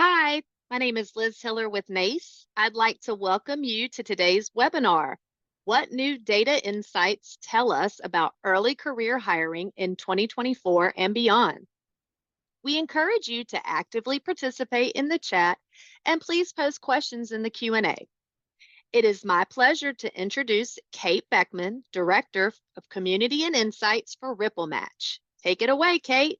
Hi, my name is Liz Hiller with NACE. I'd like to welcome you to today's webinar. What new data insights tell us about early career hiring in 2024 and beyond? We encourage you to actively participate in the chat and please post questions in the Q&A. It is my pleasure to introduce Kate Beckman, Director of Community and Insights for RippleMatch. Take it away, Kate.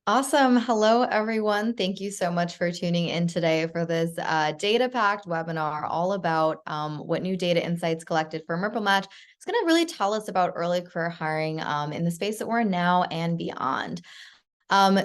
Awesome. Hello, everyone. Thank you so much for tuning in today for this data-packed webinar all about what new data insights collected from RippleMatch. It's going to really tell us about early career hiring in the space that we're in now and beyond.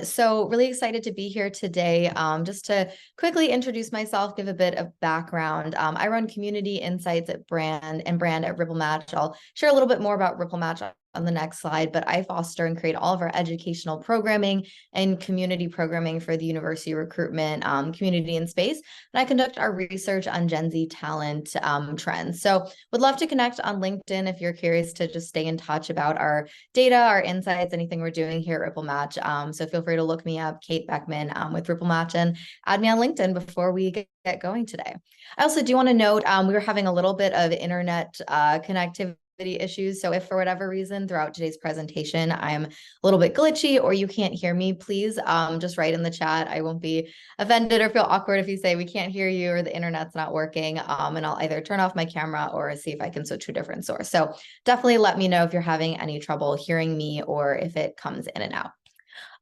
So really excited to be here today. Just to quickly introduce myself, give a bit of background. I run community insights at brand at RippleMatch. I'll share a little bit more about RippleMatch on the next slide, but I foster and create all of our educational programming and community programming for the university recruitment community and space. And I conduct our research on Gen Z talent trends. So would love to connect on LinkedIn if you're curious to just stay in touch about our data, our insights, anything we're doing here at RippleMatch. So feel free to look me up, Kate Beckman with RippleMatch, and add me on LinkedIn before we get going today. I also do want to note we were having a little bit of internet connectivity issues. So if for whatever reason throughout today's presentation I'm a little bit glitchy or you can't hear me, please just write in the chat. I won't be offended or feel awkward if you say we can't hear you or the internet's not working. And I'll either turn off my camera or see if I can switch to a different source. So definitely let me know if you're having any trouble hearing me or if it comes in and out.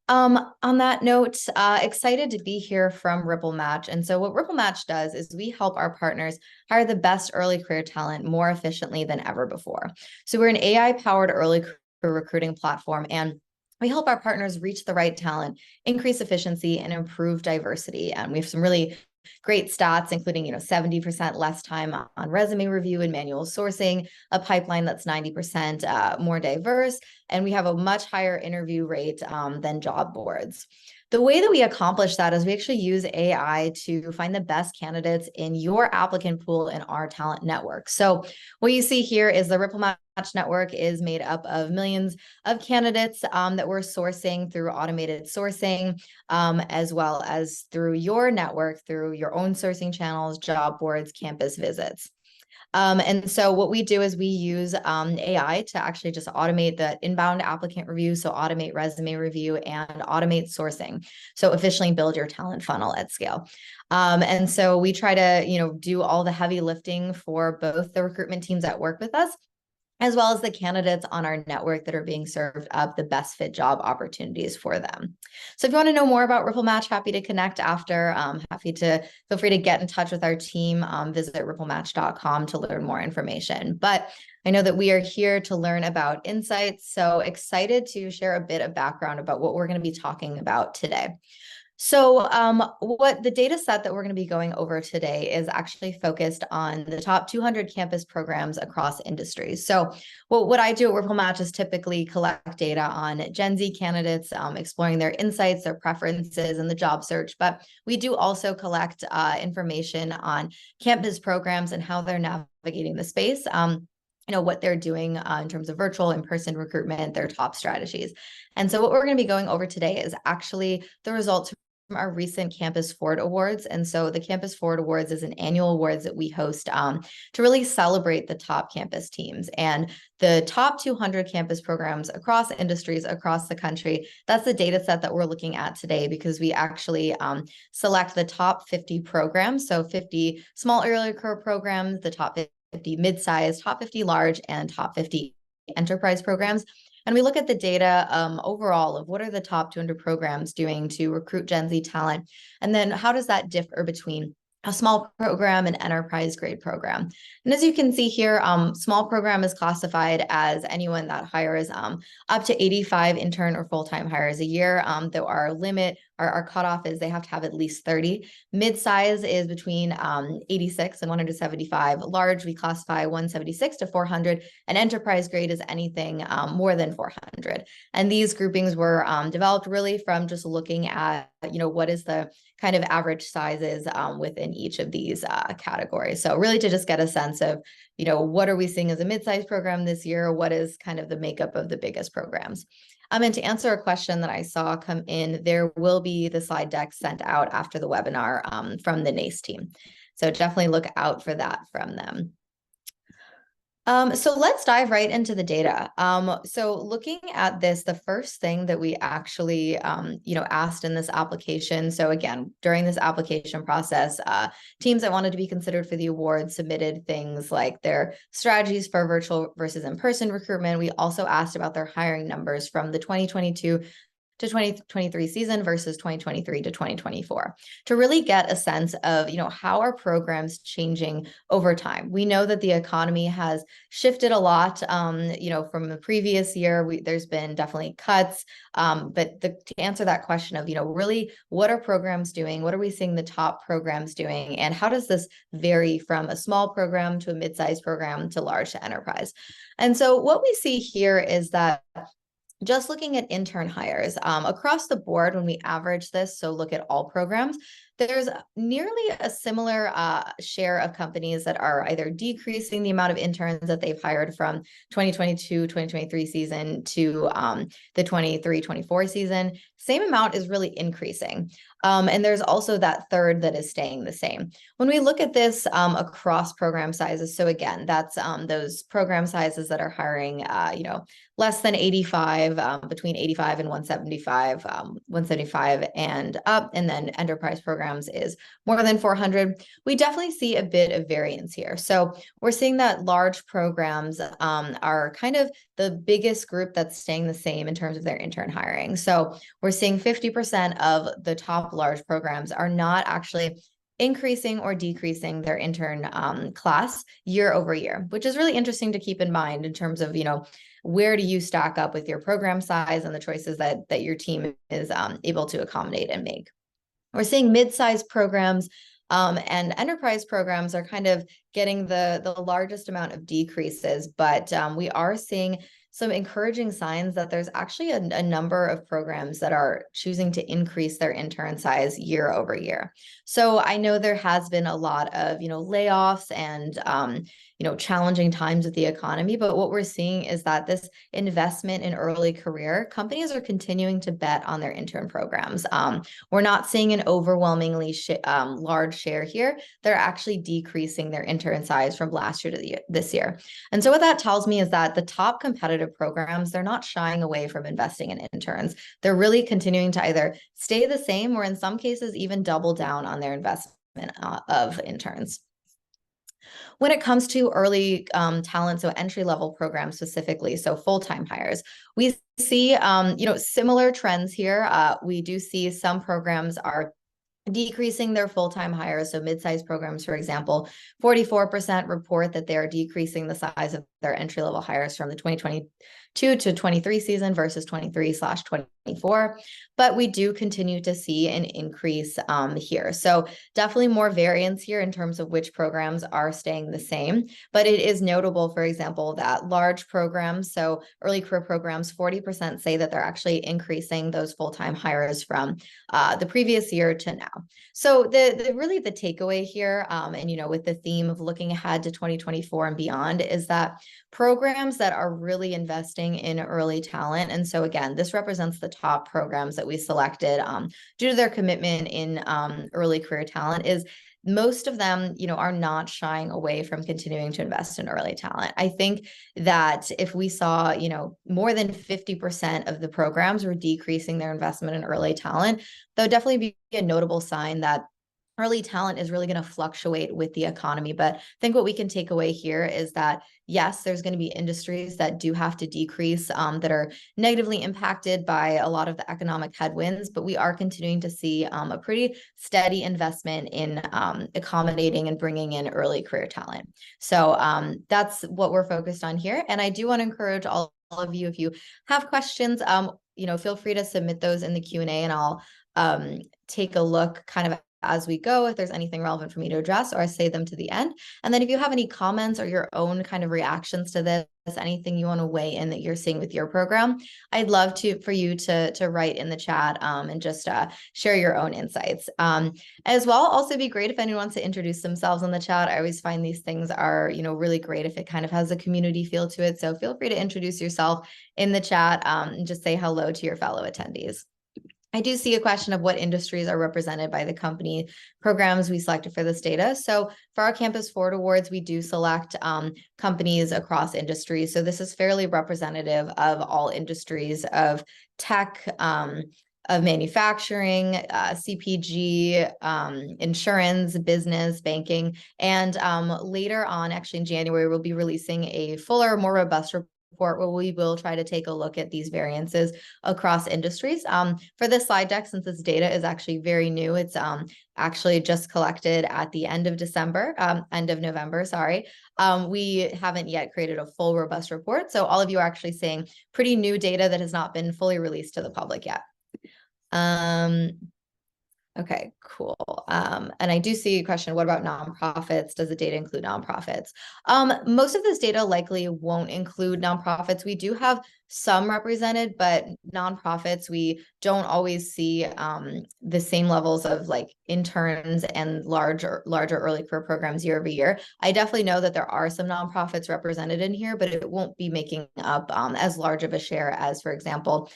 On that note, excited to be here from RippleMatch. And so what RippleMatch does is we help our partners hire the best early career talent more efficiently than ever before. So we're an AI-powered early career recruiting platform, and we help our partners reach the right talent, increase efficiency, and improve diversity. And we have some really great stats, including 70% less time on resume review and manual sourcing, a pipeline that's 90% more diverse, and we have a much higher interview rate than job boards. The way that we accomplish that is we actually use AI to find the best candidates in your applicant pool in our talent network. So what you see here is the RippleMatch network is made up of millions of candidates that we're sourcing through automated sourcing, as well as through your network, through your own sourcing channels, job boards, campus visits. And so what we do is we use AI to actually just automate the inbound applicant review, so automate resume review and automate sourcing, so efficiently build your talent funnel at scale. And so we try to do all the heavy lifting for both the recruitment teams that work with us, as well as the candidates on our network that are being served up the best fit job opportunities for them. So if you want to know more about RippleMatch, happy to connect after. Happy to feel free to get in touch with our team. Visit ripplematch.com to learn more information. But I know that we are here to learn about insights. So excited to share a bit of background about what we're going to be talking about today. So what the data set that we're going to be going over today is actually focused on the top 200 campus programs across industries. So what I do at RippleMatch is typically collect data on Gen Z candidates, exploring their insights, their preferences in the job search. But we do also collect information on campus programs and how they're navigating the space. What they're doing in terms of virtual in-person recruitment, their top strategies. And so what we're going to be going over today is actually the results from our recent Campus Forward Awards. And so the Campus Forward Awards is an annual awards that we host to really celebrate the top campus teams and the top 200 campus programs across industries across the country. That's the data set that we're looking at today, because we actually select the top 50 programs. So 50 small early career programs, the top 50 mid-sized, top 50 large, and top 50 enterprise programs. And we look at the data overall of what are the top 200 programs doing to recruit Gen Z talent, and then how does that differ between a small program and enterprise grade program. And as you can see here, small program is classified as anyone that hires up to 85 intern or full-time hires a year. Though our limit, our cutoff is they have to have at least 30. Mid-size is between 86 and 175. Large, we classify 176 to 400. And enterprise grade is anything more than 400. And these groupings were developed really from just looking at, what is the kind of average sizes within each of these categories. So really to just get a sense of, what are we seeing as a mid-sized program this year? What is kind of the makeup of the biggest programs? And to answer a question that I saw come in, there will be the slide deck sent out after the webinar from the NACE team. So definitely look out for that from them. So let's dive right into the data. So looking at this, the first thing that we actually, asked in this application. So again, during this application process, teams that wanted to be considered for the award submitted things like their strategies for virtual versus in-person recruitment. We also asked about their hiring numbers from the 2022 to 2023 season versus 2023 to 2024 to really get a sense of, how are programs changing over time. We know that the economy has shifted a lot, from the previous year. There's been definitely cuts, but to answer that question of, really what are programs doing? What are we seeing the top programs doing? And how does this vary from a small program to a mid-sized program to large to enterprise? And so what we see here is that just looking at intern hires across the board, when we average this, so look at all programs, there's nearly a similar share of companies that are either decreasing the amount of interns that they've hired from 2022-2023 season to the 23-24 season. Same amount is really increasing. And there's also that third that is staying the same. When we look at this across program sizes, so again, that's those program sizes that are hiring, less than 85, between 85 and 175, 175 and up, and then enterprise programs is more than 400. We definitely see a bit of variance here. So we're seeing that large programs are kind of the biggest group that's staying the same in terms of their intern hiring. So we're seeing 50% of the top large programs are not actually increasing or decreasing their intern class year over year, which is really interesting to keep in mind in terms of, where do you stack up with your program size and the choices that your team is able to accommodate and make. We're seeing mid-sized programs and enterprise programs are kind of getting the largest amount of decreases, but we are seeing some encouraging signs that there's actually a number of programs that are choosing to increase their intern size year over year. So I know there has been a lot of, layoffs and, challenging times with the economy, but what we're seeing is that this investment in early career, companies are continuing to bet on their intern programs. We're not seeing an overwhelmingly large share here. They're actually decreasing their intern size from last year to this year. And so what that tells me is that the top competitive programs, they're not shying away from investing in interns. They're really continuing to either stay the same or in some cases even double down on their investment of interns. When it comes to early talent, so entry-level programs specifically, so full-time hires, we see, similar trends here. We do see some programs are decreasing their full-time hires. So mid-sized programs, for example, 44% report that they're decreasing the size of their entry-level hires from the 2022 to 23 season versus 23/24. But we do continue to see an increase here. So definitely more variance here in terms of which programs are staying the same. But it is notable, for example, that large programs, so early career programs, 40% say that they're actually increasing those full-time hires from the previous year to now. So really the takeaway here, and with the theme of looking ahead to 2024 and beyond, is that programs that are really investing in early talent, and so again, this represents the top programs that we selected due to their commitment in early career talent, is most of them, are not shying away from continuing to invest in early talent. I think that if we saw, more than 50% of the programs were decreasing their investment in early talent, that would definitely be a notable sign that early talent is really going to fluctuate with the economy. But I think what we can take away here is that, yes, there's going to be industries that do have to decrease, that are negatively impacted by a lot of the economic headwinds, but we are continuing to see a pretty steady investment in accommodating and bringing in early career talent. So that's what we're focused on here. And I do want to encourage all of you, if you have questions, feel free to submit those in the Q&A, and I'll take a look kind of as we go, if there's anything relevant for me to address, or I say them to the end. And then if you have any comments or your own kind of reactions to this, anything you want to weigh in that you're seeing with your program, I'd love for you to write in the chat and just share your own insights. As well, also be great if anyone wants to introduce themselves in the chat. I always find these things are, really great if it kind of has a community feel to it. So feel free to introduce yourself in the chat and just say hello to your fellow attendees. I do see a question of what industries are represented by the company programs we selected for this data. So for our Campus Forward Awards, we do select companies across industries. So this is fairly representative of all industries of tech, of manufacturing, CPG, insurance, business, banking. And later on, actually in January, we'll be releasing a fuller, more robust report where we will try to take a look at these variances across industries. For this slide deck, since this data is actually very new, it's actually just collected at the end of November, sorry. We haven't yet created a full robust report. So all of you are actually seeing pretty new data that has not been fully released to the public yet. Okay, cool. And I do see a question, what about nonprofits? Does the data include nonprofits? Most of this data likely won't include nonprofits. We do have some represented, but nonprofits, we don't always see the same levels of like interns and larger early career programs year over year. I definitely know that there are some nonprofits represented in here, but it won't be making up as large of a share as, for example,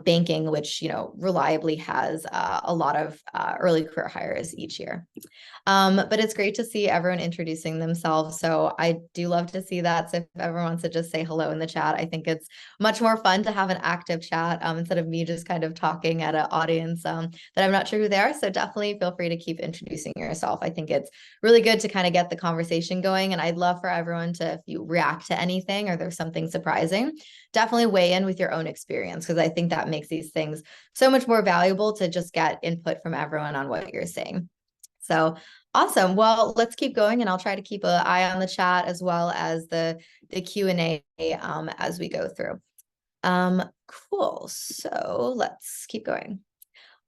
banking, which reliably has a lot of early career hires each year. But it's great to see everyone introducing themselves. So I do love to see that. So if everyone wants to just say hello in the chat, I think it's much more fun to have an active chat instead of me just kind of talking at an audience that I'm not sure who they are. So definitely feel free to keep introducing yourself. I think it's really good to kind of get the conversation going. And I'd love for everyone to, if you react to anything or there's something surprising, definitely weigh in with your own experience, because I think that makes these things so much more valuable to just get input from everyone on what you're saying. So awesome. Well, let's keep going, and I'll try to keep an eye on the chat as well as the Q&A as we go through. Cool. So let's keep going.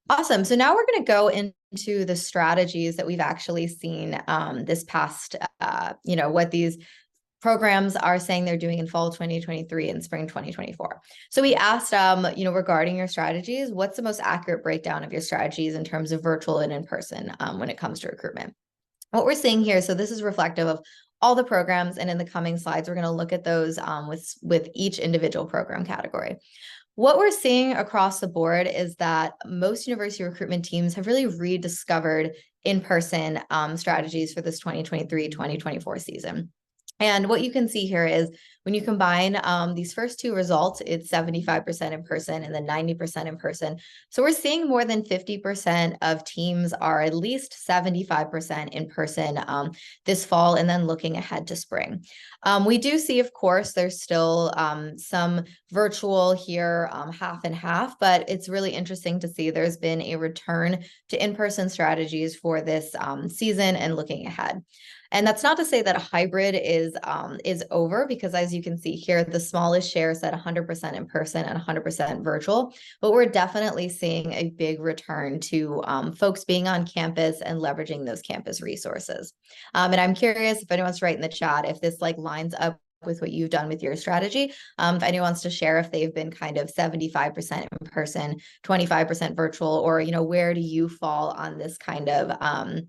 Awesome. So now we're going to go into the strategies that we've actually seen this past, what these programs are saying they're doing in fall 2023 and spring 2024. So we asked, regarding your strategies, what's the most accurate breakdown of your strategies in terms of virtual and in person when it comes to recruitment? What we're seeing here, so this is reflective of all the programs, and in the coming slides, we're going to look at those with each individual program category. What we're seeing across the board is that most university recruitment teams have really rediscovered in-person strategies for this 2023-2024 season. And what you can see here is when you combine these first two results, it's 75% in person and then 90% in person. So we're seeing more than 50% of teams are at least 75% in person this fall, and then looking ahead to spring. We do see, of course, there's still some virtual here, half and half, but it's really interesting to see there's been a return to in-person strategies for this season and looking ahead. And that's not to say that a hybrid is over, because as you can see here, the smallest share is at 100% in person and 100% virtual. But we're definitely seeing a big return to folks being on campus and leveraging those campus resources. And I'm curious if anyone's writing in the chat if this lines up with what you've done with your strategy. If anyone wants to share if they've been kind of 75% in person, 25% virtual, or where do you fall on this kind of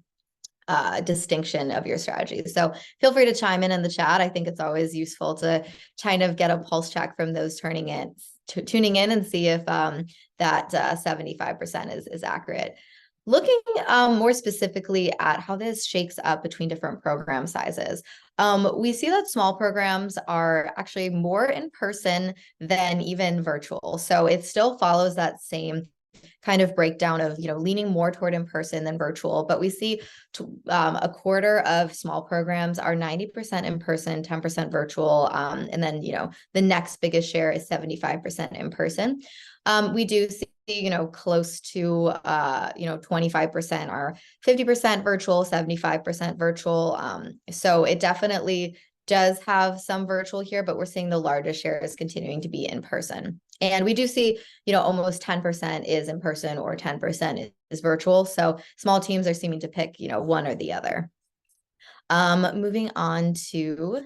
distinction of your strategy. So feel free to chime in the chat. I think it's always useful to kind of get a pulse check from those tuning in and see if that 75% is accurate. Looking more specifically at how this shakes up between different program sizes, we see that small programs are actually more in person than even virtual. So it still follows that same kind of breakdown of leaning more toward in person than virtual, but we see a quarter of small programs are 90% in person, 10% virtual, and then the next biggest share is 75% in person. We do see close to 25% are 50% virtual, 75% virtual. So it definitely does have some virtual here, but we're seeing the largest share is continuing to be in person. And we do see, almost 10% is in person or 10% is virtual. So small teams are seeming to pick, one or the other. Moving on to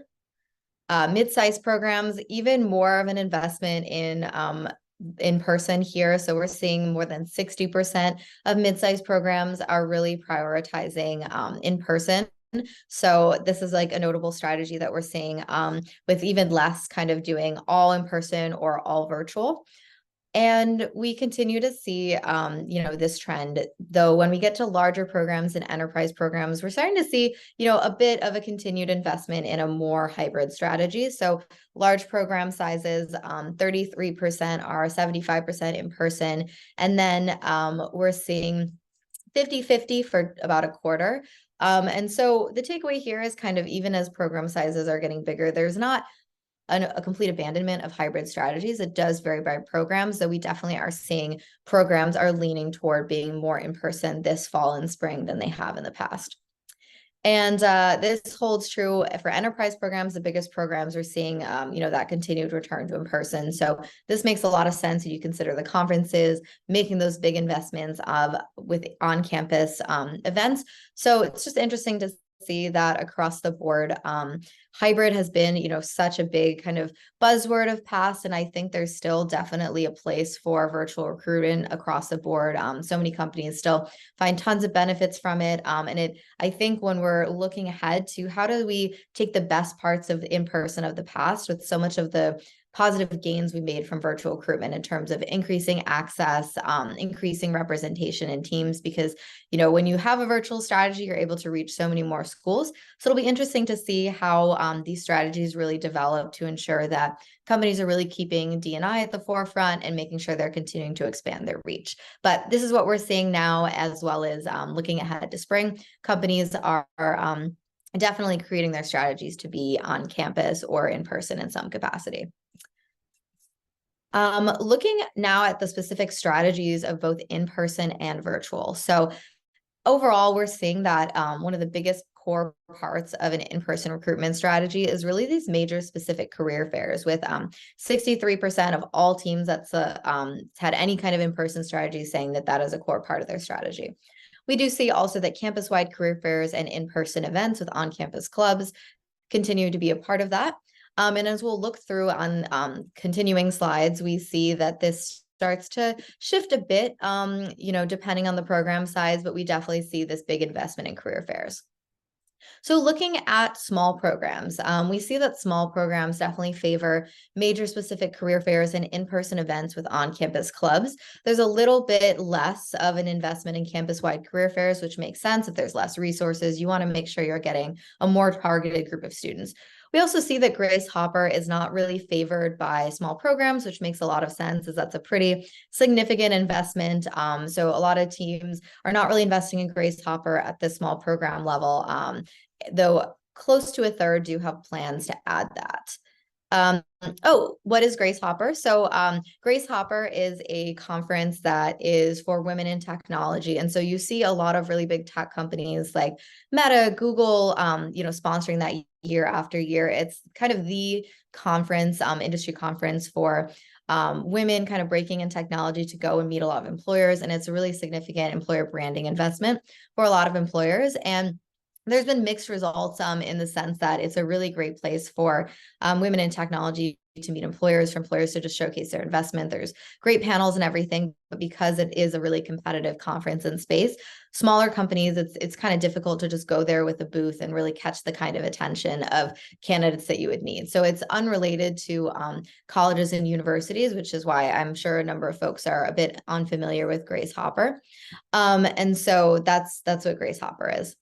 mid-sized programs, even more of an investment in person here. So we're seeing more than 60% of mid-sized programs are really prioritizing in person. So this is like a notable strategy that we're seeing with even less kind of doing all in person or all virtual. And we continue to see, this trend, though, when we get to larger programs and enterprise programs, we're starting to see, a bit of a continued investment in a more hybrid strategy. So large program sizes, 33% are 75% in person. And then we're seeing 50-50 for about a quarter. And so the takeaway here is kind of even as program sizes are getting bigger, there's not a complete abandonment of hybrid strategies. It does vary by programs. So we definitely are seeing programs are leaning toward being more in person this fall and spring than they have in the past. And this holds true for enterprise programs. The biggest programs are seeing, that continued return to in person. So this makes a lot of sense if you consider the conferences, making those big investments with on-campus events. So it's just interesting to see that across the board. Hybrid has been, such a big kind of buzzword of past, and I think there's still definitely a place for virtual recruitment across the board. So many companies still find tons of benefits from it, and I think when we're looking ahead to how do we take the best parts of in-person of the past with so much of the positive gains we made from virtual recruitment in terms of increasing access, increasing representation in teams, because, when you have a virtual strategy, you're able to reach so many more schools. So it'll be interesting to see how these strategies really develop to ensure that companies are really keeping D&I at the forefront and making sure they're continuing to expand their reach. But this is what we're seeing now, as well as looking ahead to spring. Companies are definitely creating their strategies to be on campus or in person in some capacity. Looking now at the specific strategies of both in-person and virtual. So overall, we're seeing that one of the biggest core parts of an in-person recruitment strategy is really these major specific career fairs, with 63% of all teams that's had any kind of in-person strategy saying that that is a core part of their strategy. We do see also that campus-wide career fairs and in-person events with on-campus clubs continue to be a part of that. And as we'll look through on continuing slides, we see that this starts to shift a bit, depending on the program size, but we definitely see this big investment in career fairs. So looking at small programs, we see that small programs definitely favor major specific career fairs and in-person events with on-campus clubs. There's a little bit less of an investment in campus-wide career fairs, which makes sense. If there's less resources, you want to make sure you're getting a more targeted group of students. We also see that Grace Hopper is not really favored by small programs, which makes a lot of sense, as that's a pretty significant investment. So a lot of teams are not really investing in Grace Hopper at the small program level, though close to a third do have plans to add that. What is Grace Hopper? So Grace Hopper is a conference that is for women in technology. And so you see a lot of really big tech companies like Meta, Google, sponsoring that year after year. It's kind of the conference, industry conference for women kind of breaking in technology to go and meet a lot of employers. And it's a really significant employer branding investment for a lot of employers. And there's been mixed results in the sense that it's a really great place for women in technology to meet employers, for employers to just showcase their investment. There's great panels and everything, but because it is a really competitive conference in space, smaller companies, it's kind of difficult to just go there with a booth and really catch the kind of attention of candidates that you would need. So it's unrelated to colleges and universities, which is why I'm sure a number of folks are a bit unfamiliar with Grace Hopper. And so that's what Grace Hopper is.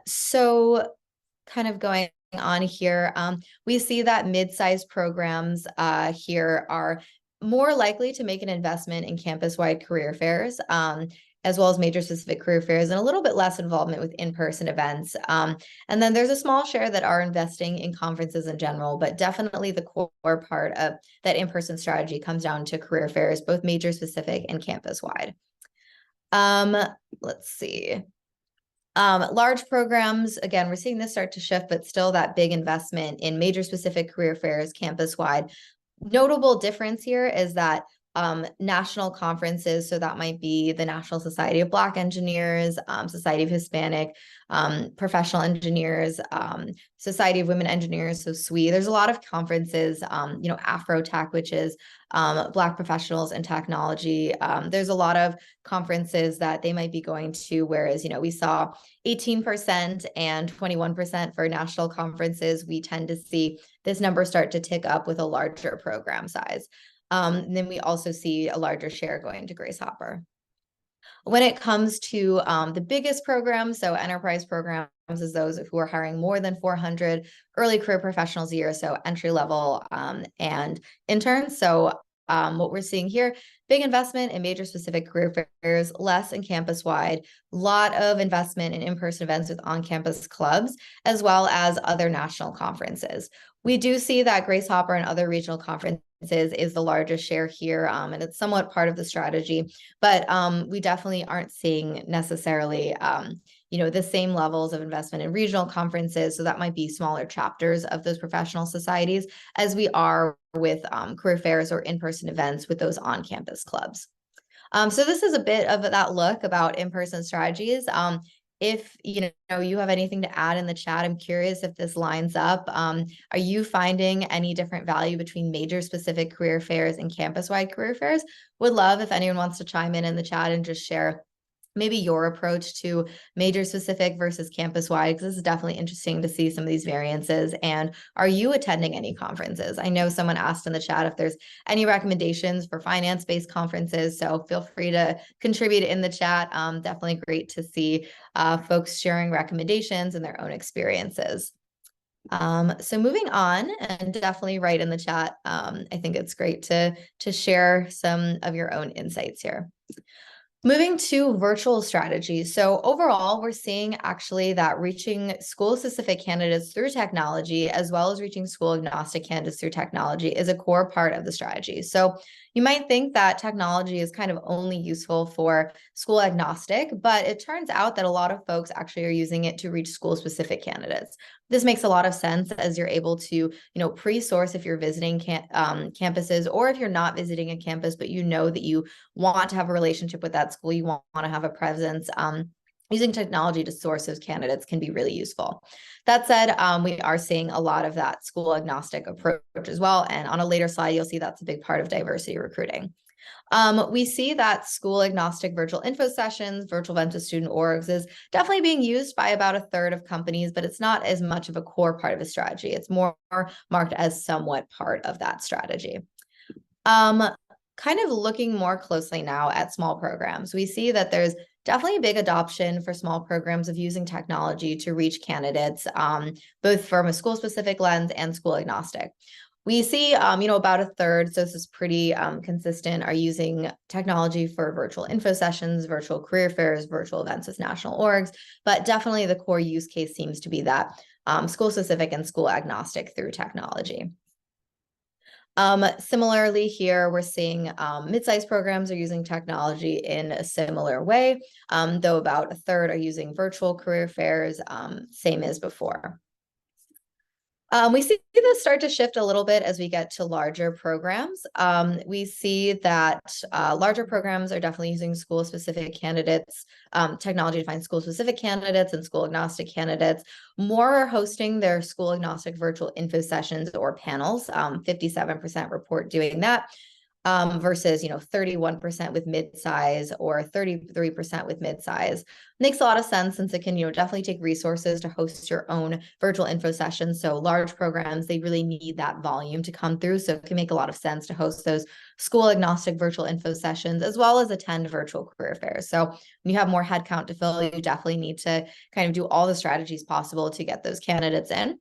So kind of going on here, we see that mid-sized programs here are more likely to make an investment in campus-wide career fairs, as well as major specific career fairs, and a little bit less involvement with in-person events. And then there's a small share that are investing in conferences in general, but definitely the core part of that in-person strategy comes down to career fairs, both major specific and campus-wide. Let's see. Large programs, again, we're seeing this start to shift, but still that big investment in major specific career fairs campus-wide. notable difference here is that national conferences, so that might be the National Society of Black Engineers, Society of Hispanic Professional Engineers, Society of Women Engineers, so SWE. There's a lot of conferences, Afrotech, which is Black professionals in technology. There's a lot of conferences that they might be going to, whereas, we saw 18% and 21% for national conferences. We tend to see this number start to tick up with a larger program size. And then we also see a larger share going to Grace Hopper. When it comes to the biggest programs, so enterprise programs is those who are hiring more than 400 early career professionals a year, so entry level and interns. So what we're seeing here, big investment in major specific career fairs, less in campus wide, lot of investment in in-person events with on-campus clubs, as well as other national conferences. We do see that Grace Hopper and other regional conferences is the largest share here, and it's somewhat part of the strategy, but we definitely aren't seeing necessarily the same levels of investment in regional conferences. So that might be smaller chapters of those professional societies as we are with career fairs or in-person events with those on-campus clubs. So this is a bit of that look about in-person strategies. If you have anything to add in the chat, I'm curious if this lines up. Are you finding any different value between major specific career fairs and campus-wide career fairs? Would love if anyone wants to chime in the chat and just share maybe your approach to major specific versus campus wide, because this is definitely interesting to see some of these variances. And are you attending any conferences? I know someone asked in the chat if there's any recommendations for finance-based conferences, so feel free to contribute in the chat. Definitely great to see folks sharing recommendations and their own experiences. So moving on, and definitely write in the chat. I think it's great to share some of your own insights here. Moving to virtual strategies. So overall, we're seeing actually that reaching school-specific candidates through technology, as well as reaching school-agnostic candidates through technology, is a core part of the strategy. So you might think that technology is kind of only useful for school-agnostic, but it turns out that a lot of folks actually are using it to reach school-specific candidates. This makes a lot of sense as you're able to, pre-source if you're visiting campuses, or if you're not visiting a campus, but that you want to have a relationship with that school, you want to have a presence. Using technology to source those candidates can be really useful. That said, we are seeing a lot of that school agnostic approach as well. And on a later slide, you'll see that's a big part of diversity recruiting. We see that school agnostic virtual info sessions, virtual events with student orgs is definitely being used by about a third of companies, but it's not as much of a core part of a strategy. It's more marked as somewhat part of that strategy. Kind of looking more closely now at small programs, we see that there's definitely a big adoption for small programs of using technology to reach candidates, both from a school-specific lens and school agnostic. We see, about a third, so this is pretty consistent, are using technology for virtual info sessions, virtual career fairs, virtual events with national orgs, but definitely the core use case seems to be that school-specific and school agnostic through technology. Similarly here, we're seeing mid-sized programs are using technology in a similar way, though about a third are using virtual career fairs, same as before. We see this start to shift a little bit as we get to larger programs. We see that larger programs are definitely using school-specific candidates, technology to find school-specific candidates and school-agnostic candidates. More are hosting their school-agnostic virtual info sessions or panels. 57% report doing that. Versus 31% with mid-size or 33% with mid-size. Makes a lot of sense since it can definitely take resources to host your own virtual info sessions. So large programs, they really need that volume to come through. So it can make a lot of sense to host those school agnostic virtual info sessions as well as attend virtual career fairs. So when you have more headcount to fill, you definitely need to kind of do all the strategies possible to get those candidates in.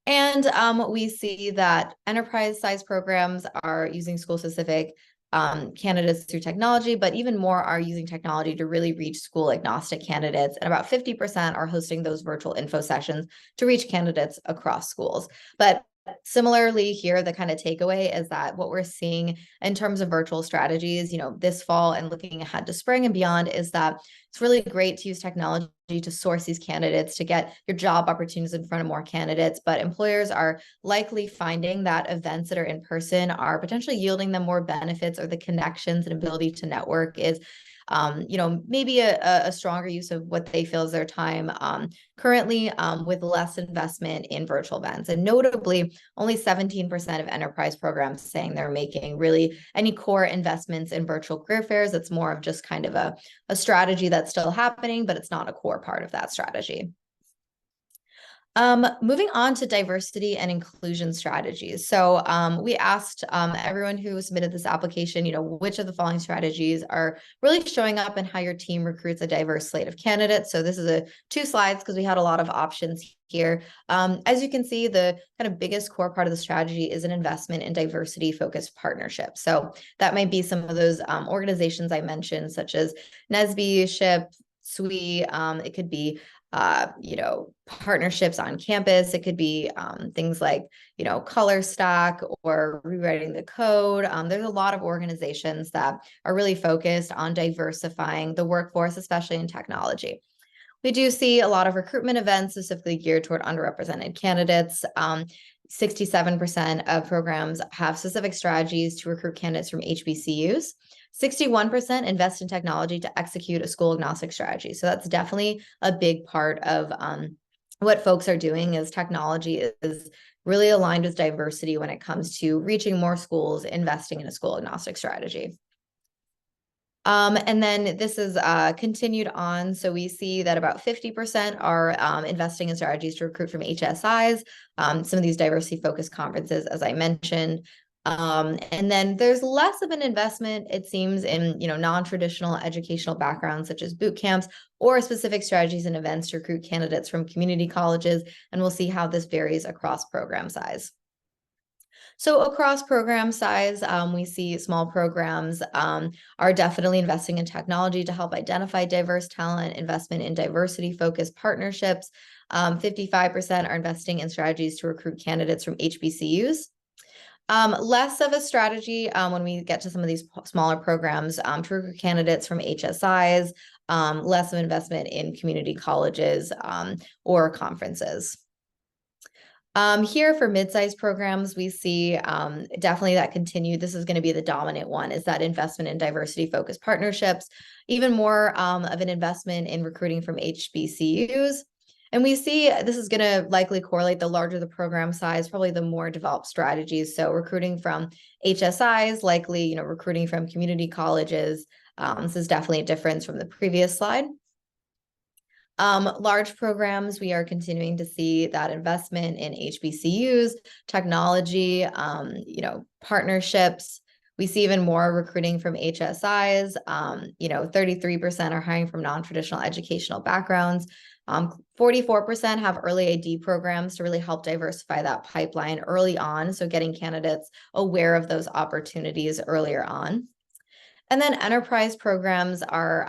And we see that enterprise-size programs are using school-specific candidates through technology, but even more are using technology to really reach school-agnostic candidates. And about 50% are hosting those virtual info sessions to reach candidates across schools. But similarly here, the kind of takeaway is that what we're seeing in terms of virtual strategies, this fall and looking ahead to spring and beyond, is that it's really great to use technology to source these candidates, to get your job opportunities in front of more candidates. But employers are likely finding that events that are in person are potentially yielding them more benefits, or the connections and ability to network is maybe a stronger use of what they feel is their time currently, with less investment in virtual events. And notably, only 17% of enterprise programs saying they're making really any core investments in virtual career fairs. It's more of just kind of a strategy that's still happening, but it's not a core part of that strategy. Moving on to diversity and inclusion strategies. So we asked everyone who submitted this application, which of the following strategies are really showing up in how your team recruits a diverse slate of candidates. So this is two slides because we had a lot of options here. As you can see, the kind of biggest core part of the strategy is an investment in diversity-focused partnerships. So that might be some of those organizations I mentioned, such as NSBE, SHIP, SWE. It could be partnerships on campus. It could be things like, Color Stack or Rewriting the Code. There's a lot of organizations that are really focused on diversifying the workforce, especially in technology. We do see a lot of recruitment events specifically geared toward underrepresented candidates. 67% of programs have specific strategies to recruit candidates from HBCUs. 61% invest in technology to execute a school agnostic strategy. So that's definitely a big part of what folks are doing. Is technology is really aligned with diversity when it comes to reaching more schools, investing in a school agnostic strategy. And then this is continued on. So we see that about 50% are investing in strategies to recruit from HSIs, some of these diversity focused conferences, as I mentioned. And then there's less of an investment, it seems, in non-traditional educational backgrounds such as boot camps or specific strategies and events to recruit candidates from community colleges. And we'll see how this varies across program size. So across program size, we see small programs are definitely investing in technology to help identify diverse talent, investment in diversity-focused partnerships. 55% are investing in strategies to recruit candidates from HBCUs. Less of a strategy when we get to some of these smaller programs to recruit candidates from HSIs, less of investment in community colleges or conferences. Here for mid-sized programs, we see definitely that continued. This is going to be the dominant one, is that investment in diversity-focused partnerships, even more of an investment in recruiting from HBCUs. And we see this is going to likely correlate. The larger the program size, probably the more developed strategies. So recruiting from HSIs, likely, recruiting from community colleges. This is definitely a difference from the previous slide. Large programs, we are continuing to see that investment in HBCUs, technology, partnerships. We see even more recruiting from HSIs. 33% are hiring from non-traditional educational backgrounds. 44% have early AD programs to really help diversify that pipeline early on. So getting candidates aware of those opportunities earlier on. And then enterprise programs are,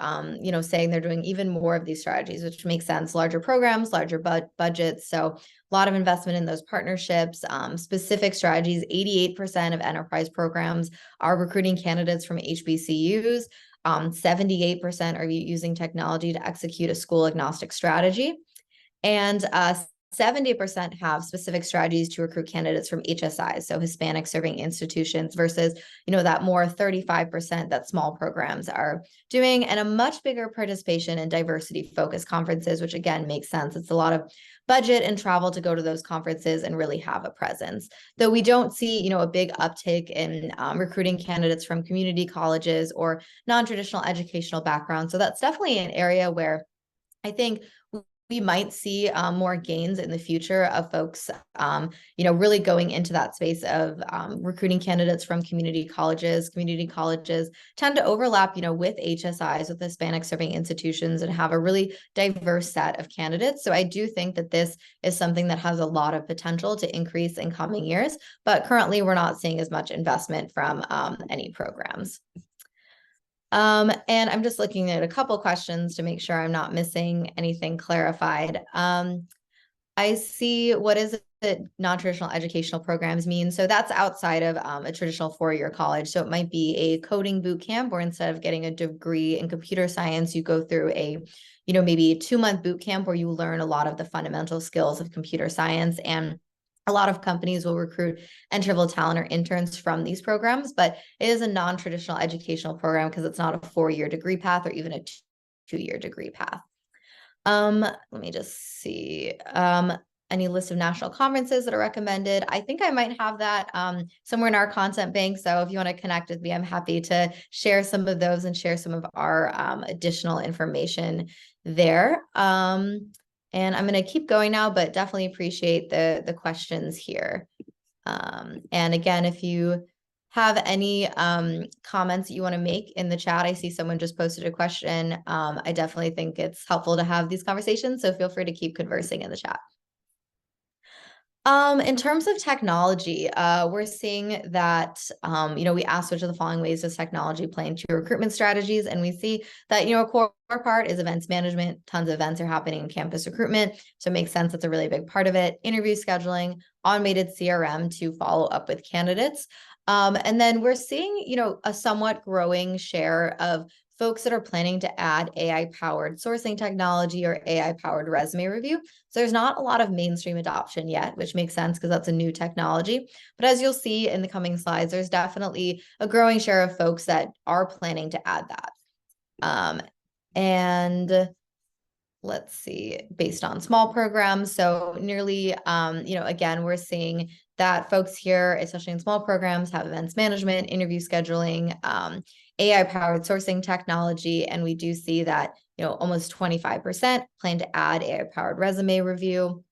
saying they're doing even more of these strategies, which makes sense. Larger programs, larger budgets. So a lot of investment in those partnerships, specific strategies. 88% of enterprise programs are recruiting candidates from HBCUs. 78% are using technology to execute a school agnostic strategy. And 70% have specific strategies to recruit candidates from HSIs, so Hispanic serving institutions, versus, that more 35% that small programs are doing, and a much bigger participation in diversity focused conferences, which again makes sense. It's a lot of budget and travel to go to those conferences and really have a presence. Though we don't see, a big uptick in recruiting candidates from community colleges or non-traditional educational backgrounds. So that's definitely an area where I think we might see more gains in the future of folks, really going into that space of recruiting candidates from community colleges. Community colleges tend to overlap, with HSIs, with Hispanic serving institutions, and have a really diverse set of candidates. So I do think that this is something that has a lot of potential to increase in coming years, but currently we're not seeing as much investment from any programs. And I'm just looking at a couple questions to make sure I'm not missing anything clarified. I see, what is non-traditional educational programs mean? So that's outside of a traditional four-year college. So it might be a coding boot camp, where instead of getting a degree in computer science, you go through a, maybe a 2-month boot camp where you learn a lot of the fundamental skills of computer science. And a lot of companies will recruit entry-level talent or interns from these programs, but it is a non-traditional educational program because it's not a 4-year degree path or even a 2-year degree path. Let me just see. Any list of national conferences that are recommended. I think I might have that somewhere in our content bank. So if you want to connect with me, I'm happy to share some of those and share some of our additional information there. And I'm going to keep going now, but definitely appreciate the questions here. And again, if you have any comments that you want to make in the chat, I see someone just posted a question. I definitely think it's helpful to have these conversations, so feel free to keep conversing in the chat. In terms of technology, we're seeing that, we asked which of the following ways does technology play into recruitment strategies? And we see that, a core part is events management. Tons of events are happening in campus recruitment. So it makes sense. That's a really big part of it. Interview scheduling, automated CRM to follow up with candidates. And then we're seeing, a somewhat growing share of folks that are planning to add AI-powered sourcing technology or AI-powered resume review. So there's not a lot of mainstream adoption yet, which makes sense because that's a new technology. But as you'll see in the coming slides, there's definitely a growing share of folks that are planning to add that. And let's see, based on small programs. So nearly, again, we're seeing that folks here, especially in small programs, have events management, interview scheduling, AI-powered sourcing technology. And we do see that, almost 25% plan to add AI-powered resume review.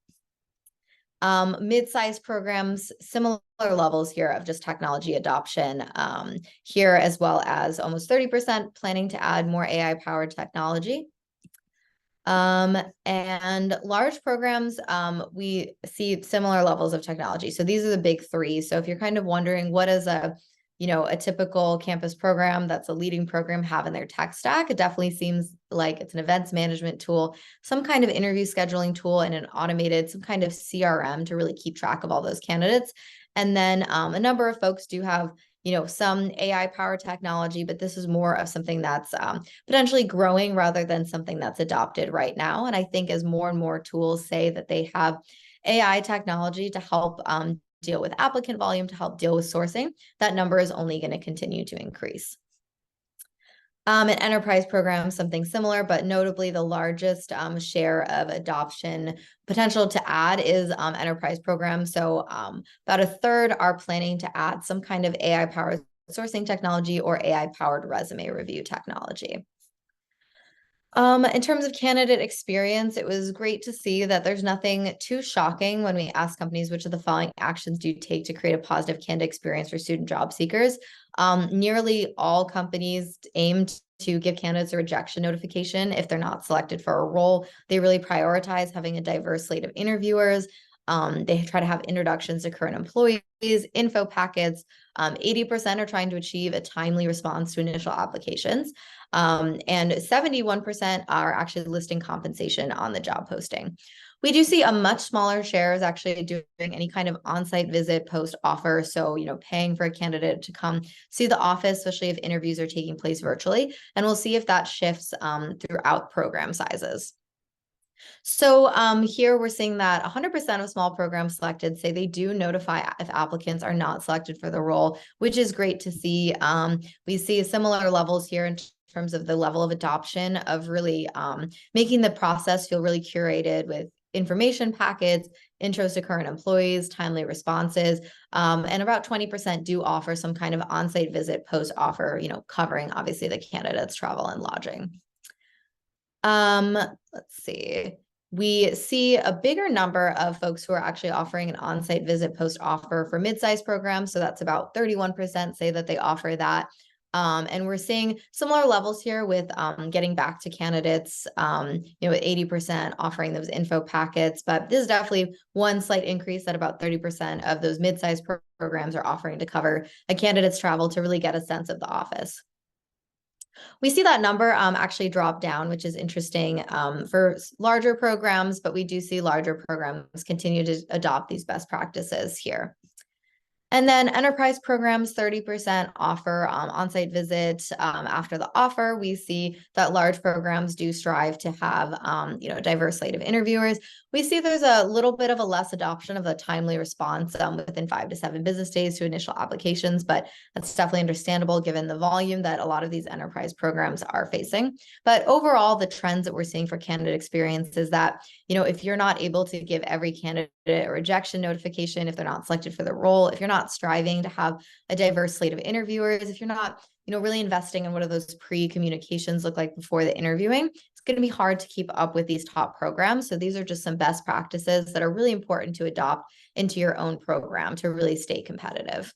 Mid-sized programs, similar levels here of just technology adoption here, as well as almost 30% planning to add more AI-powered technology. And large programs, we see similar levels of technology. So these are the big three. So if you're kind of wondering what is a typical campus program that's a leading program have in their tech stack, it definitely seems like it's an events management tool, some kind of interview scheduling tool, and an automated, some kind of CRM to really keep track of all those candidates. And then a number of folks do have some AI powered technology, but this is more of something that's potentially growing rather than something that's adopted right now. And I think as more and more tools say that they have AI technology to help deal with applicant volume, to help deal with sourcing, that number is only going to continue to increase. An enterprise program, something similar, but notably the largest share of adoption potential to add is enterprise programs. So about a third are planning to add some kind of AI-powered sourcing technology or AI-powered resume review technology. In terms of candidate experience, it was great to see that there's nothing too shocking when we ask companies which of the following actions do you take to create a positive candidate experience for student job seekers. Nearly all companies aim to give candidates a rejection notification if they're not selected for a role. They really prioritize having a diverse slate of interviewers. They try to have introductions to current employees, info packets. 80% are trying to achieve a timely response to initial applications. And 71% are actually listing compensation on the job posting. We do see a much smaller share is actually doing any kind of on-site visit post offer. So, paying for a candidate to come see the office, especially if interviews are taking place virtually. And we'll see if that shifts throughout program sizes. So here we're seeing that 100% of small programs selected say they do notify if applicants are not selected for the role, which is great to see. We see similar levels here in terms of the level of adoption of really making the process feel really curated with information packets, intros to current employees, timely responses, and about 20% do offer some kind of on-site visit post-offer, covering obviously the candidate's travel and lodging. Let's see. We see a bigger number of folks who are actually offering an on-site visit post-offer for mid-sized programs. So that's about 31% say that they offer that. And we're seeing similar levels here with getting back to candidates, with 80% offering those info packets. But this is definitely one slight increase that about 30% of those mid-sized programs are offering to cover a candidate's travel to really get a sense of the office. We see that number actually drop down, which is interesting for larger programs, but we do see larger programs continue to adopt these best practices here. And then enterprise programs, 30% offer on-site visit after the offer. We see that large programs do strive to have, a diverse slate of interviewers. We see there's a little bit of a less adoption of the timely response within 5 to 7 business days to initial applications, but that's definitely understandable given the volume that a lot of these enterprise programs are facing. But overall, the trends that we're seeing for candidate experience is that, if you're not able to give every candidate a rejection notification, if they're not selected for the role, if you're not striving to have a diverse slate of interviewers, if you're not, really investing in what do those pre-communications look like before the interviewing, it's going to be hard to keep up with these top programs. So these are just some best practices that are really important to adopt into your own program to really stay competitive.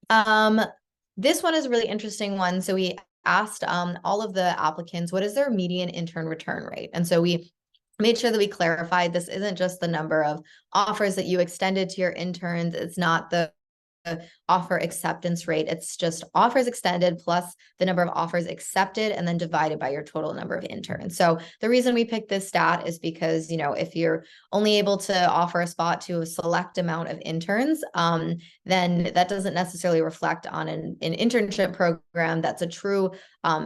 This one is a really interesting one. So we asked all of the applicants, what is their median intern return rate? And so we made sure that we clarified this isn't just the number of offers that you extended to your interns. It's not the offer acceptance rate. It's just offers extended plus the number of offers accepted and then divided by your total number of interns. So the reason we picked this stat is because, if you're only able to offer a spot to a select amount of interns, then that doesn't necessarily reflect on an internship program that's a true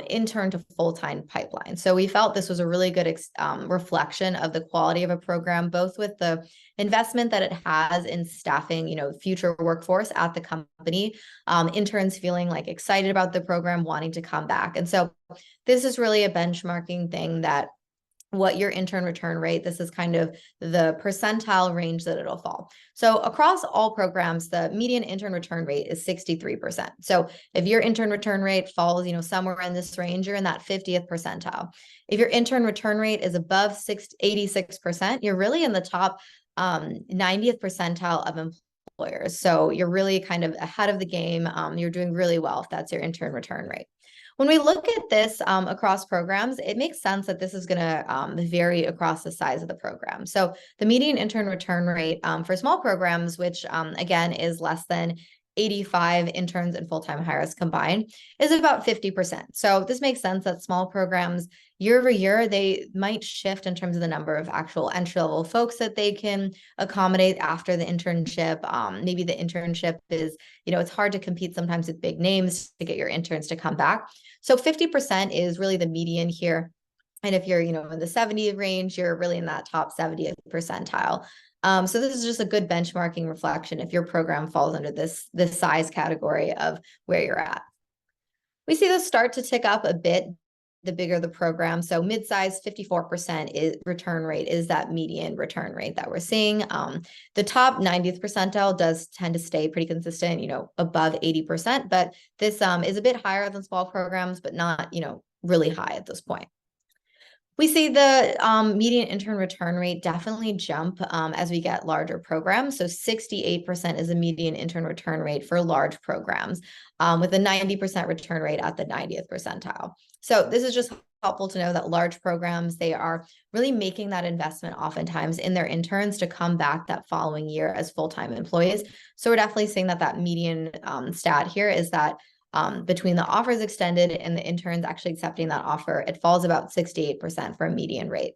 intern to full-time pipeline. So we felt this was a really good reflection of the quality of a program, both with the investment that it has in staffing, future workforce at the company, interns feeling like excited about the program, wanting to come back. And so this is really a benchmarking thing that what your intern return rate, this is kind of the percentile range that it'll fall. So across all programs, the median intern return rate is 63%. So if your intern return rate falls, somewhere in this range, you're in that 50th percentile. If your intern return rate is above 86%, you're really in the top 90th percentile of employers. So you're really kind of ahead of the game. You're doing really well if that's your intern return rate. When we look at this across programs, it makes sense that this is going to vary across the size of the program. So the median intern return rate for small programs, which again is less than 85 interns and full-time hires combined, is about 50%. So this makes sense that small programs year over year, they might shift in terms of the number of actual entry-level folks that they can accommodate after the internship. Maybe the internship is, it's hard to compete sometimes with big names to get your interns to come back. So 50% is really the median here. And if you're, in the 70 range, you're really in that top 70th percentile. So this is just a good benchmarking reflection if your program falls under this size category of where you're at. We see this start to tick up a bit the bigger the program. So mid-size, 54% return rate is that median return rate that we're seeing. The top 90th percentile does tend to stay pretty consistent, above 80%, but this is a bit higher than small programs, but not, really high at this point. We see the median intern return rate definitely jump as we get larger programs. So 68% is a median intern return rate for large programs with a 90% return rate at the 90th percentile. So this is just helpful to know that large programs, they are really making that investment oftentimes in their interns to come back that following year as full-time employees. So we're definitely seeing that median stat here is that between the offers extended and the interns actually accepting that offer, it falls about 68% for a median rate.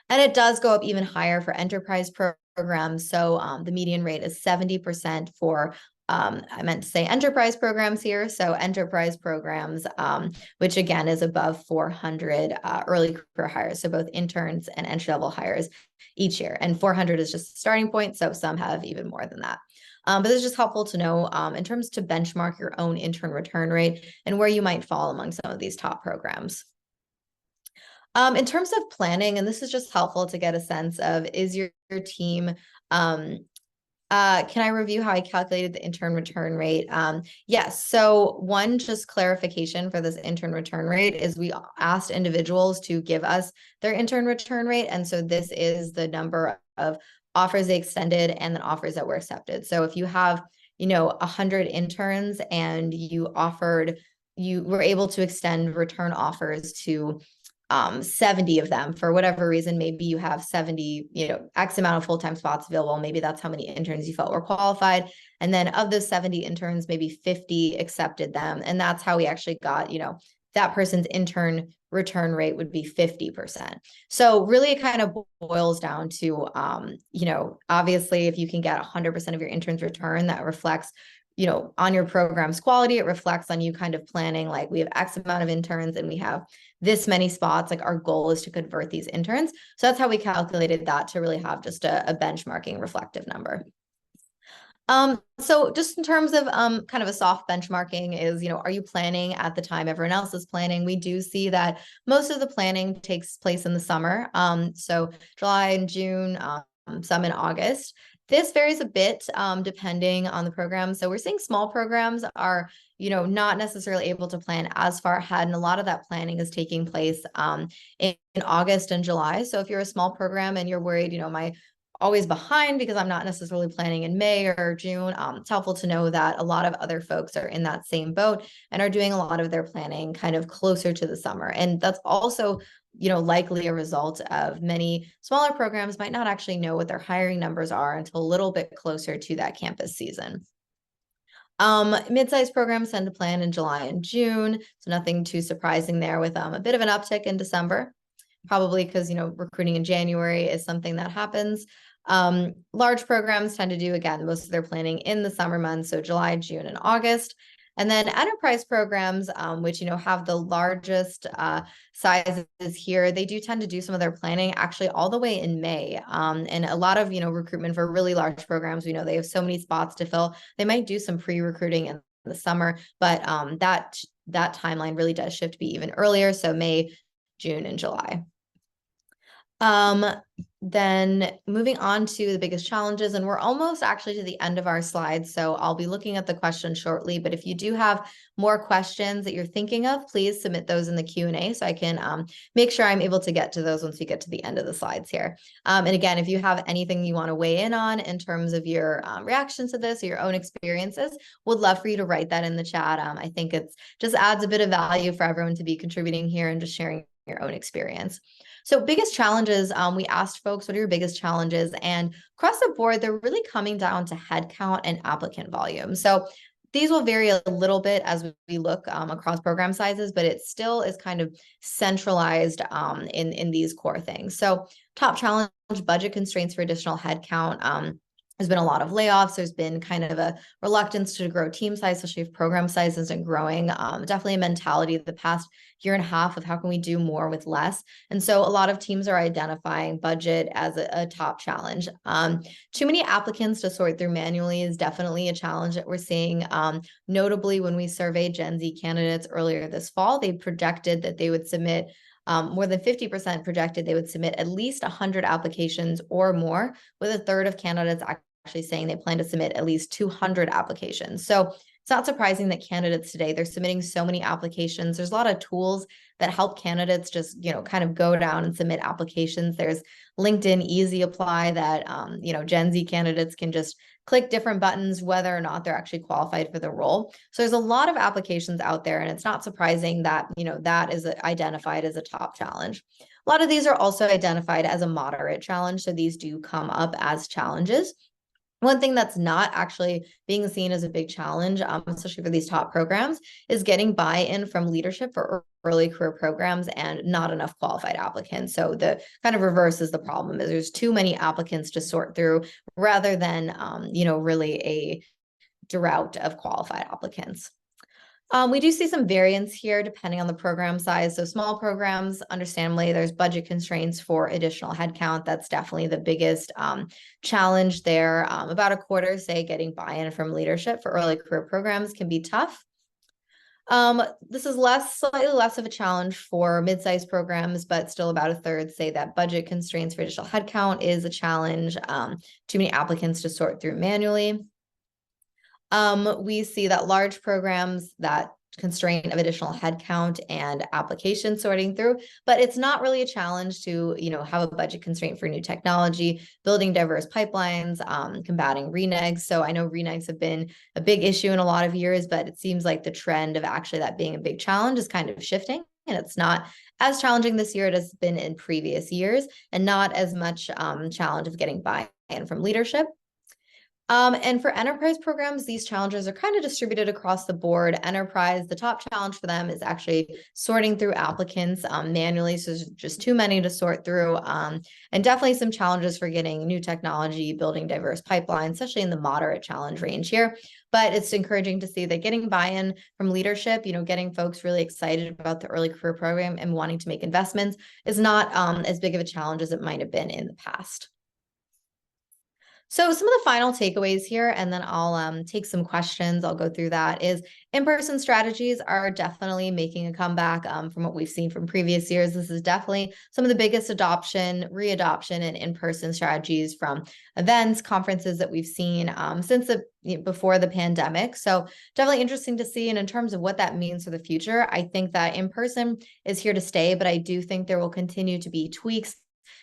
And it does go up even higher for enterprise programs. So the median rate is 70% for, I meant to say enterprise programs here. So enterprise programs, which again is above 400 early career hires. So both interns and entry-level hires each year. And 400 is just the starting point. So some have even more than that. But it's just helpful to know in terms to benchmark your own intern return rate and where you might fall among some of these top programs. In terms of planning, and this is just helpful to get a sense of, is your team, can I review how I calculated the intern return rate? Yes. So one just clarification for this intern return rate is we asked individuals to give us their intern return rate. And so this is the number of offers they extended and then offers that were accepted. So if you have, 100 interns and you were able to extend return offers to 70 of them for whatever reason. Maybe you have 70, X amount of full-time spots available. Maybe that's how many interns you felt were qualified. And then of those 70 interns, maybe 50 accepted them. And that's how we actually got, that person's intern return rate would be 50%. So really it kind of boils down to, obviously if you can get 100% of your interns return, that reflects on your program's quality. It reflects on you kind of planning, like we have X amount of interns and we have this many spots. Like our goal is to convert these interns. So that's how we calculated that, to really have just a benchmarking reflective number. So just in terms of kind of a soft benchmarking is, are you planning at the time everyone else is planning? We do see that most of the planning takes place in the summer. So July and June, some in August. This varies a bit depending on the program. So we're seeing small programs are, not necessarily able to plan as far ahead. And a lot of that planning is taking place in August and July. So if you're a small program and you're worried, am I always behind because I'm not necessarily planning in May or June, it's helpful to know that a lot of other folks are in that same boat and are doing a lot of their planning kind of closer to the summer. And that's also likely a result of many smaller programs might not actually know what their hiring numbers are until a little bit closer to that campus season. Mid-sized programs tend to plan in July and June, so nothing too surprising there, with a bit of an uptick in December, probably because recruiting in January is something that happens. Large programs tend to do, again, most of their planning in the summer months, so July, June, and August. And then enterprise programs, which, have the largest sizes here, they do tend to do some of their planning actually all the way in May. And a lot of, recruitment for really large programs, we know they have so many spots to fill. They might do some pre-recruiting in the summer, but that timeline really does shift to be even earlier. So May, June, and July. Then moving on to the biggest challenges, and we're almost actually to the end of our slides, so I'll be looking at the questions shortly, but if you do have more questions that you're thinking of, please submit those in the Q&A so I can make sure I'm able to get to those once we get to the end of the slides here. And again, if you have anything you want to weigh in on in terms of your reactions to this or your own experiences, would love for you to write that in the chat. I think it's just adds a bit of value for everyone to be contributing here and just sharing your own experience. So biggest challenges, we asked folks, what are your biggest challenges? And across the board, they're really coming down to headcount and applicant volume. So these will vary a little bit as we look across program sizes, but it still is kind of centralized in these core things. So top challenge, budget constraints for additional headcount. There's been a lot of layoffs. There's been kind of a reluctance to grow team size, especially if program size isn't growing. Definitely a mentality of the past year and a half of how can we do more with less. And so a lot of teams are identifying budget as a top challenge. Too many applicants to sort through manually is definitely a challenge that we're seeing. Notably, when we surveyed Gen Z candidates earlier this fall, they projected that they would submit more than 50% projected they would submit at least 100 applications or more, with a third of candidates actually saying they plan to submit at least 200 applications. So it's not surprising that candidates today, they're submitting so many applications. There's a lot of tools that help candidates just, kind of go down and submit applications. There's LinkedIn Easy Apply that, Gen Z candidates can just click different buttons, whether or not they're actually qualified for the role. So there's a lot of applications out there, and it's not surprising that, that is identified as a top challenge. A lot of these are also identified as a moderate challenge. So these do come up as challenges. One thing that's not actually being seen as a big challenge, especially for these top programs, is getting buy-in from leadership for early career programs and not enough qualified applicants. So the kind of reverse is the problem, is there's too many applicants to sort through rather than, really a drought of qualified applicants. We do see some variance here depending on the program size. So small programs, understandably, there's budget constraints for additional headcount. That's definitely the biggest challenge there. About a quarter say getting buy-in from leadership for early career programs can be tough. This is slightly less of a challenge for mid-sized programs, but still about a third say that budget constraints for additional headcount is a challenge. Too many applicants to sort through manually. We see that large programs, that constraint of additional headcount and application sorting through, but it's not really a challenge to, have a budget constraint for new technology, building diverse pipelines, combating renegs. So I know renegs have been a big issue in a lot of years, but it seems like the trend of actually that being a big challenge is kind of shifting. and it's not as challenging this year as it has been in previous years, and not as much challenge of getting buy-in from leadership. And for enterprise programs, these challenges are kind of distributed across the board. Enterprise, the top challenge for them is actually sorting through applicants manually. So there's just too many to sort through. And definitely some challenges for getting new technology, building diverse pipelines, especially in the moderate challenge range here. But it's encouraging to see that getting buy-in from leadership, getting folks really excited about the early career program and wanting to make investments is not as big of a challenge as it might have been in the past. So some of the final takeaways here, and then I'll take some questions. I'll go through that. Is in-person strategies are definitely making a comeback from what we've seen from previous years. This is definitely some of the biggest readoption and in-person strategies from events, conferences that we've seen since before the pandemic. So definitely interesting to see. And in terms of what that means for the future, I think that in-person is here to stay, but I do think there will continue to be tweaks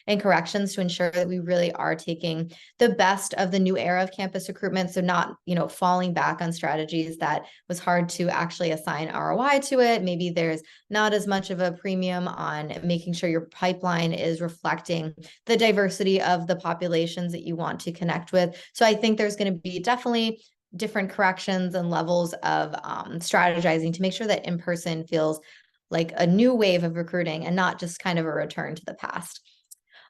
and corrections to ensure that we really are taking the best of the new era of campus recruitment. So not, falling back on strategies that was hard to actually assign ROI to it. Maybe there's not as much of a premium on making sure your pipeline is reflecting the diversity of the populations that you want to connect with. So I think there's going to be definitely different corrections and levels of strategizing to make sure that in-person feels like a new wave of recruiting and not just kind of a return to the past.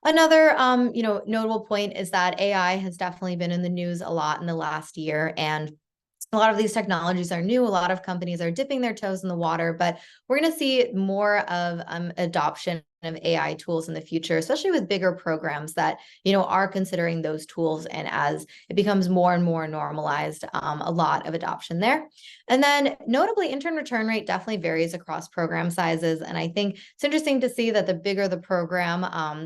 Another, notable point is that AI has definitely been in the news a lot in the last year, and a lot of these technologies are new. A lot of companies are dipping their toes in the water, but we're going to see more of adoption of AI tools in the future, especially with bigger programs that, are considering those tools. And as it becomes more and more normalized, a lot of adoption there. And then notably, intern return rate definitely varies across program sizes. And I think it's interesting to see that the bigger the program,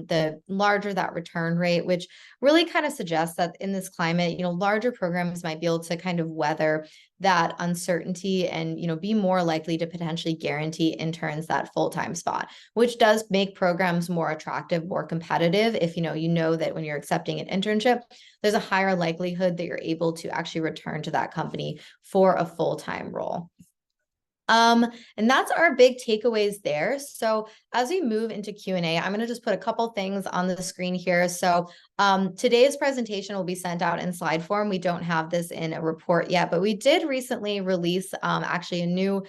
the larger that return rate, which really kind of suggests that in this climate, larger programs might be able to kind of weather that uncertainty and, be more likely to potentially guarantee interns that full-time spot, which does make programs more attractive, more competitive. If, you know that when you're accepting an internship, there's a higher likelihood that you're able to actually return to that company for a full-time role. And that's our big takeaways there. So as we move into Q&A, I'm going to just put a couple things on the screen here. So today's presentation will be sent out in slide form. We don't have this in a report yet, but we did recently release actually a new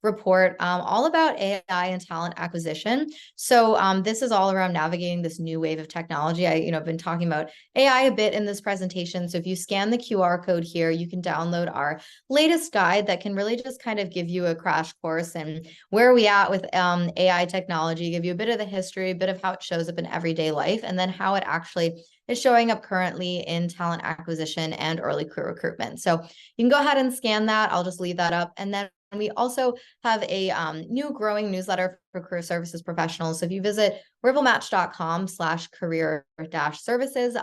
report all about AI and talent acquisition. So this is all around navigating this new wave of technology. I've been talking about AI a bit in this presentation. So if you scan the QR code here, you can download our latest guide that can really just kind of give you a crash course and where are we at with AI technology, give you a bit of the history, a bit of how it shows up in everyday life, and then how it actually is showing up currently in talent acquisition and early career recruitment. So you can go ahead and scan that. I'll just leave that up. And then we also have a new growing newsletter for career services professionals. So if you visit ripplematch.com/career-services,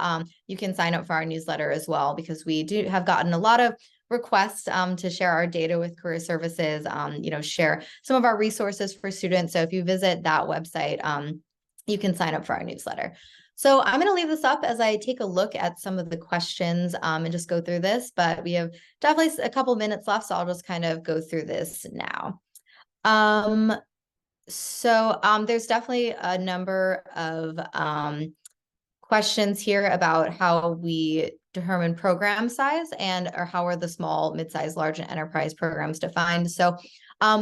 you can sign up for our newsletter as well, because we do have gotten a lot of requests to share our data with career services, share some of our resources for students. So if you visit that website, you can sign up for our newsletter. So I'm going to leave this up as I take a look at some of the questions and just go through this, but we have definitely a couple minutes left, so I'll just kind of go through this now. There's definitely a number of questions here about how we determine program size or how are the small, mid-size, large, and enterprise programs defined. So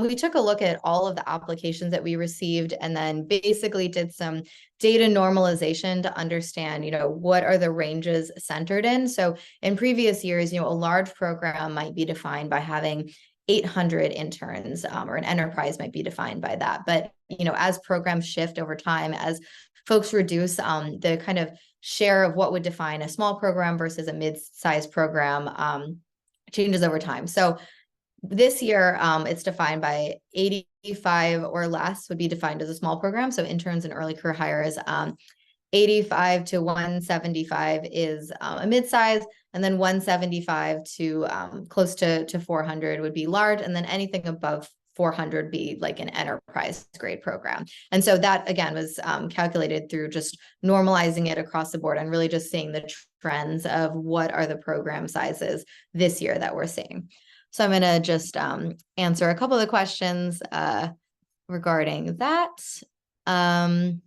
we took a look at all of the applications that we received and then basically did some data normalization to understand, what are the ranges centered in. So in previous years, a large program might be defined by having 800 interns, or an enterprise might be defined by that. But, as programs shift over time, as folks reduce the kind of share of what would define a small program versus a mid-sized program, changes over time. So this year, it's defined by 85 or less would be defined as a small program. So interns and early career hires, 85 to 175 is a mid-size, and then 175 to close to 400 would be large, and then anything above 400 be like an enterprise grade program. And so that, again, was calculated through just normalizing it across the board and really just seeing the trends of what are the program sizes this year that we're seeing. So I'm going to just answer a couple of the questions regarding that. And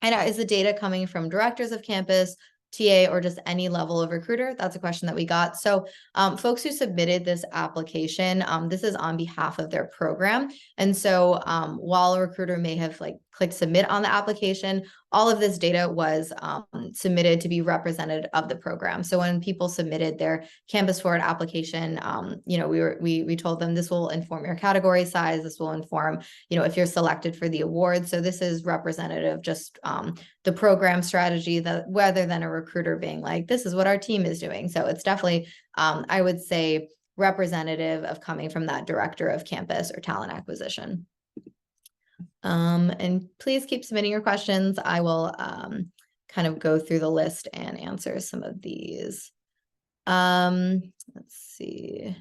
is the data coming from directors of campus, TA, or just any level of recruiter? That's a question that we got. So folks who submitted this application, this is on behalf of their program. And so while a recruiter may have like clicked submit on the application, all of this data was submitted to be representative of the program. So when people submitted their campus forward application, we told them this will inform your category size, this will inform, if you're selected for the award. So this is representative, just the program strategy, that rather than a recruiter being like, this is what our team is doing. So it's definitely, I would say, representative of coming from that director of campus or talent acquisition. And please keep submitting your questions. I will kind of go through the list and answer some of these. Let's see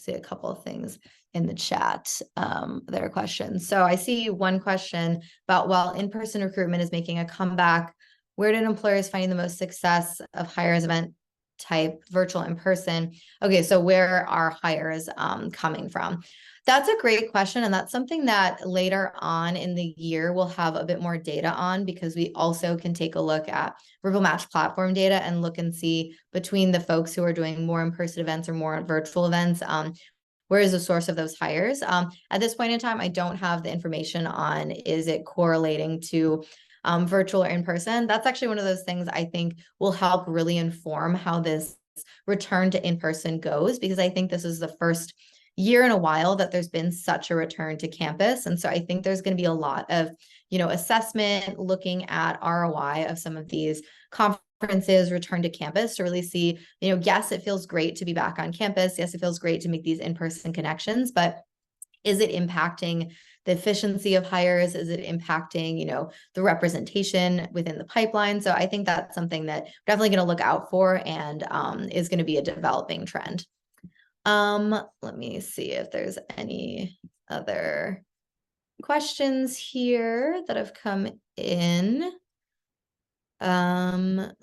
a couple of things in the chat. There are questions. So I see one question about, while in-person recruitment is making a comeback, where did employers finding the most success of hires event type, virtual, in person? Okay, so where are hires coming from? That's a great question. And that's something that later on in the year, we'll have a bit more data on, because we also can take a look at RippleMatch platform data and look and see between the folks who are doing more in-person events or more virtual events, where is the source of those hires? At this point in time, I don't have the information on, is it correlating to virtual or in person? That's actually one of those things I think will help really inform how this return to in-person goes, because I think this is the first year in a while that there's been such a return to campus. And so I think there's going to be a lot of, assessment, looking at ROI of some of these conferences, return to campus, to really see, yes, it feels great to be back on campus. Yes, it feels great to make these in-person connections, but is it impacting the efficiency of hires? Is it impacting, the representation within the pipeline? So I think that's something that we're definitely going to look out for, and is going to be a developing trend. Let me see if there's any other questions here that have come in. Let's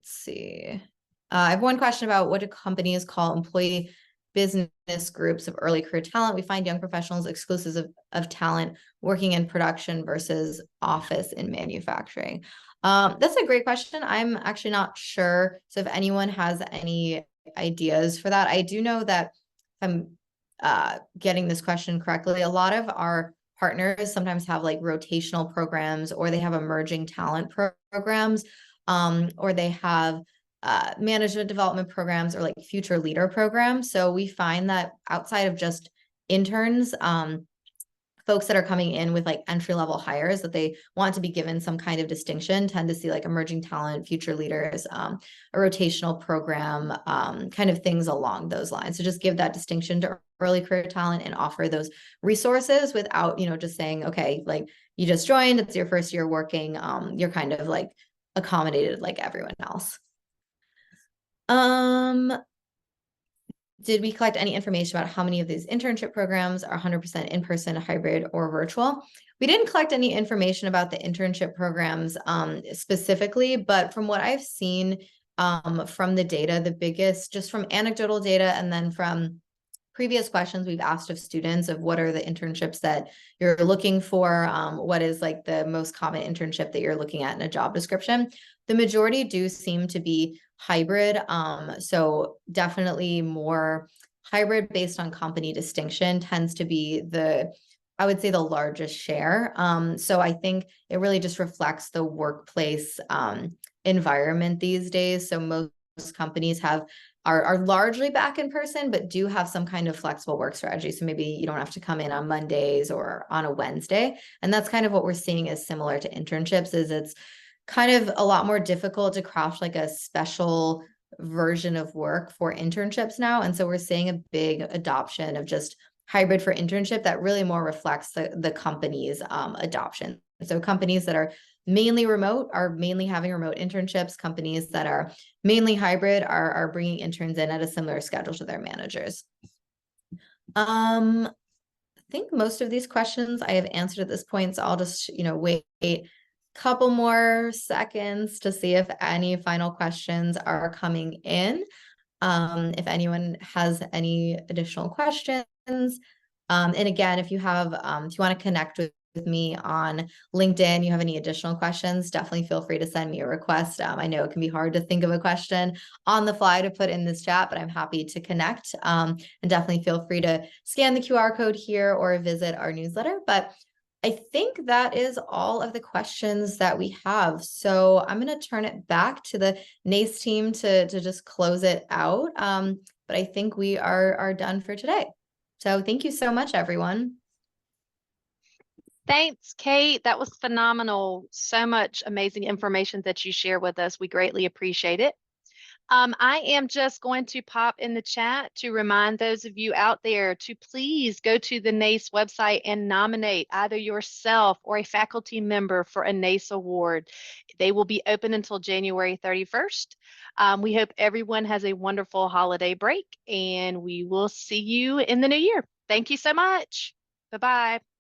see. I have one question about, what do companies call employee business groups of early career talent? We find young professionals exclusive of talent working in production versus office in manufacturing. That's a great question. I'm actually not sure. So if anyone has any ideas for that, I do know that, if I'm getting this question correctly, a lot of our partners sometimes have like rotational programs, or they have emerging talent programs, or they have management development programs, or like future leader programs. So we find that outside of just interns, folks that are coming in with like entry-level hires, that they want to be given some kind of distinction, tend to see like emerging talent, future leaders, a rotational program, kind of things along those lines. So just give that distinction to early career talent and offer those resources without, just saying, okay, like you just joined, it's your first year working, you're kind of like accommodated like everyone else. Did we collect any information about how many of these internship programs are 100% in-person, hybrid, or virtual? We didn't collect any information about the internship programs specifically, but from what I've seen from the data, the biggest, just from anecdotal data, and then from previous questions we've asked of students of what are the internships that you're looking for, what is like the most common internship that you're looking at in a job description, the majority do seem to be hybrid. So definitely more hybrid based on company distinction tends to be I would say the largest share. So I think it really just reflects the workplace environment these days. So most companies are largely back in person, but do have some kind of flexible work strategy. So maybe you don't have to come in on Mondays or on a Wednesday. And that's kind of what we're seeing is similar to internships, is it's kind of a lot more difficult to craft like a special version of work for internships now. And so we're seeing a big adoption of just hybrid for internship that really more reflects the company's adoption. So companies that are mainly remote are mainly having remote internships. Companies that are mainly hybrid are bringing interns in at a similar schedule to their managers. I think most of these questions I have answered at this point, so I'll just, wait a couple more seconds to see if any final questions are coming in. If anyone has any additional questions, And again, if you want to connect with me on LinkedIn, you have any additional questions, definitely feel free to send me a request. I know it can be hard to think of a question on the fly to put in this chat, but I'm happy to connect. And definitely feel free to scan the QR code here or visit our newsletter. But I think that is all of the questions that we have. So I'm going to turn it back to the NACE team to just close it out. But I think we are done for today. So thank you so much, everyone. Thanks, Kate. That was phenomenal. So much amazing information that you share with us. We greatly appreciate it. I am just going to pop in the chat to remind those of you out there to please go to the NACE website and nominate either yourself or a faculty member for a NACE award. They will be open until January 31st. We hope everyone has a wonderful holiday break, and we will see you in the new year. Thank you so much. Bye-bye.